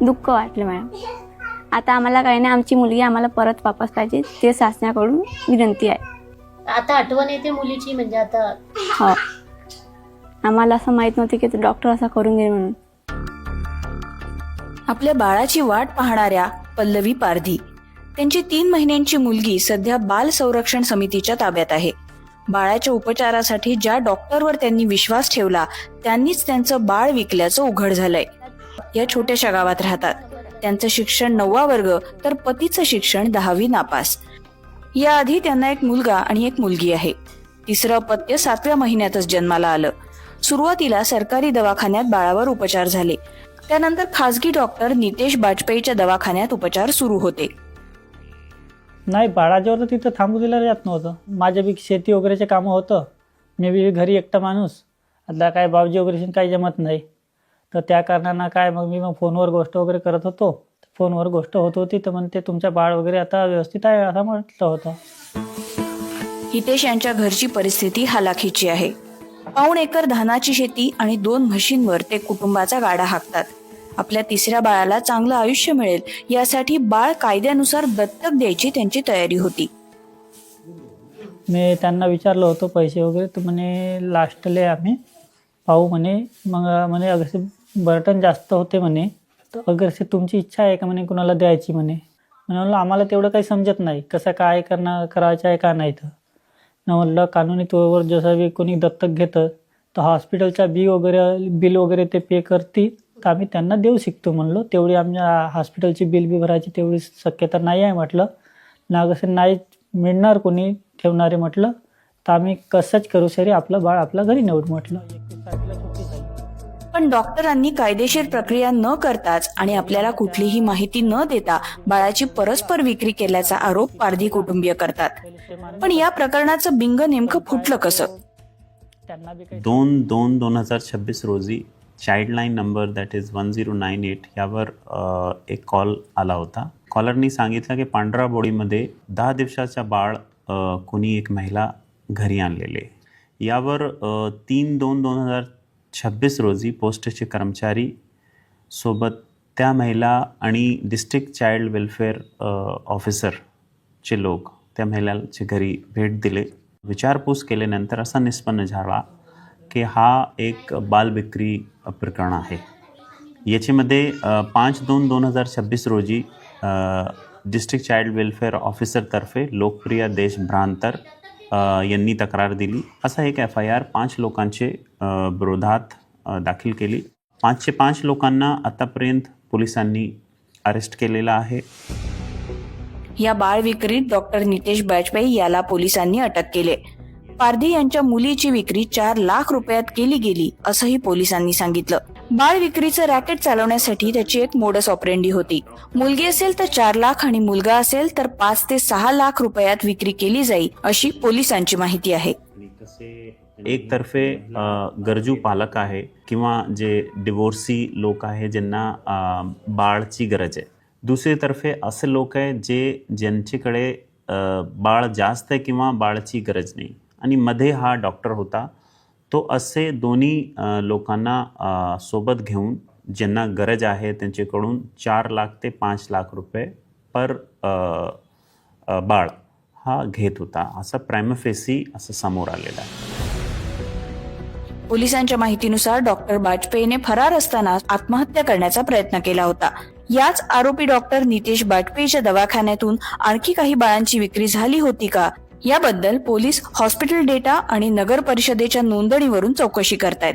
दुःख वाटलं मॅडम. आता आम्हाला काही नाही, आमची मुलगी आम्हाला परत वापस पाहिजे, ते शासनाकडून विनंती आहे. आता आठवण येते मुलीची, म्हणजे आता हो, आम्हाला असं माहीत नव्हतं की डॉक्टर असा करून घेईल म्हणून. आपल्या बाळाची वाट पाहणाऱ्या पल्लवी पारधी, त्यांची 3 महिन्यांची मुलगी सध्या बाल संरक्षण समितीच्या ताब्यात आहे. बाळाच्या उपचारासाठी ज्या डॉक्टरवर त्यांनी विश्वास ठेवला त्यांनीच त्यांचं बाळ विकल्याचं उघड झालंय. या छोट्याशा गावात राहतात. त्यांचं शिक्षण 9वा वर्ग तर पतीचं शिक्षण 10वी नापास. याआधी त्यांना एक मुलगा आणि एक मुलगी आहे. तिसरं अपत्य 7व्या महिन्यातच जन्माला आलं. सुरुवातीला सरकारी दवाखान्यात बाळावर उपचार झाले. त्यानंतर खासगी डॉक्टर नितेश बाजपेयीच्या दवाखान्यात उपचार सुरू होते. नाही, बाळाच्यावर तर तिथं थांबू दिलं जात नव्हतं. माझ्या बी शेती वगैरेचे कामं होतं. मी बी घरी एकटा माणूस. आता काय भाऊजी वगैरे काही जमत नाही, तर त्या कारणानं काय मग फोनवर गोष्ट वगैरे करत होतो. फोनवर गोष्ट होत होती तर म्हणते तुमच्या बाळ वगैरे आता व्यवस्थित आहे असं म्हटलं होतं. हितेश यांच्या घरची परिस्थिती हालाखीची आहे. 1.5 एकर धानाची शेती आणि 2 म्हशींवर ते कुटुंबाचा गाडा हाकतात. आपल्या 3ऱ्या बाळाला चांगलं आयुष्य मिळेल यासाठी बाळ कायद्यानुसार दत्तक द्यायची त्यांची तयारी होती. मी त्यांना विचारलं होतं पैसे वगैरे, तर म्हणे लास्टले आम्ही पाहू म्हणे. मग म्हणे अगरसे बर्टन जास्त होते म्हणे, तर अगरसे तुमची इच्छा आहे का म्हणे कुणाला द्यायची म्हणे. म्हणलं आम्हाला तेवढं काही समजत नाही कसं काय करायचं आहे का नाही. तर म्हणलं कानूनी तोवर जसं बी कोणी दत्तक घेतं तर हॉस्पिटलच्या बिल वगैरे ते पे करतील तर आम्ही त्यांना देऊ शकतो म्हणलो. तेवढी आमच्या हॉस्पिटलची बिल बी भरायची तेवढी शक्यता नाही आहे म्हटलं. ना कसं नाही मिळणार कोणी ठेवणारे म्हटलं, तर आम्ही कसंच करू शरी आपलं बाळ आपल्या घरी नेऊ म्हटलं. पण डॉक्टरांनी कायदेशीर प्रक्रिया न करताच आणि आपल्याला कुठलीही माहिती न देता बाळाची परस्पर विक्री केल्याचा आरोप पारधी कुटुंबीय करतात. पण या प्रकरणाचं बिंग नेमकं फुटलं कसं? 2/2/2026 रोजी चाइल्डलाईन नंबर दॅट इज 1098 यावर एक कॉल आला होता. कॉलरनी सांगितलं की पांढरा बोडीमध्ये 10 दिवसाच्या बाळ कोणी एक महिला घरी आणलेले. यावर 3/2/2026 रोजी पोस्टचे कर्मचारी सोबत त्या महिला आणि डिस्ट्रिक्ट चाइल्ड वेलफेअर ऑफिसरचे लोक त्या महिलाच्या घरी भेट दिले. विचारपूस केल्यानंतर असा निष्पन्न झाला की हा एक बालविक्री प्रकरण आहे. याच्यामध्ये 5/2/2026 रोजी डिस्ट्रिक्ट चाइल्ड वेलफेअर ऑफिसरतर्फे लोकप्रिया देशभ्रांतर यांनी तक्रार दिली. असा एक FIR 5 लोकांचे विरोधात दाखल केली. 5 लोकांना आतापर्यंत पोलिसांनी अरेस्ट केलेलं आहे. या बाळ विक्रीत डॉक्टर नितेश बाजपेयी याला पोलिसांनी अटक केले. पारधी यांच्या मुलीची विक्री 4 लाख रुपयात केली गेली असंही पोलिसांनी सांगितलं. बाळ विक्रीचं रॅकेट चालवण्यासाठी त्याची एक मोडस ऑपरेंडी होती. मुलगी असेल तर 4 लाख आणि मुलगा असेल तर 5 ते 6 लाख रुपयात विक्री केली जाईल अशी पोलिसांची माहिती आहे. एक तर्फे गरजू पालक आहे किंवा जे डिवोर्सी लोक आहे ज्यांना बाळची गरज आहे. दुसरी तर्फे असे लोक आहे ज्यांच्याकडे बाळ जास्त आहे किंवा बाळाची गरज नाही, आणि मध्ये हा डॉक्टर होता. तो असे दोन्ही लोकांना सोबत घेऊन ज्यांना गरज आहे त्यांच्याकडून 4 लाख ते 5 लाख रुपये पर बाळ हा घेत होता, असं प्रायमा फेसी असं समोर आलेलं आहे. पोलिसांच्या माहितीनुसार डॉक्टर बाजपेयीने फरार असताना आत्महत्या करण्याचा प्रयत्न केला होता. याच आरोपी डॉक्टर नितेश बाजपेयीच्या दवाखान्यातून आणखी काही बाळांची विक्री झाली होती का याबद्दल पोलीस हॉस्पिटल डेटा आणि नगर परिषदेच्या नोंदणीवरून चौकशी करतायत.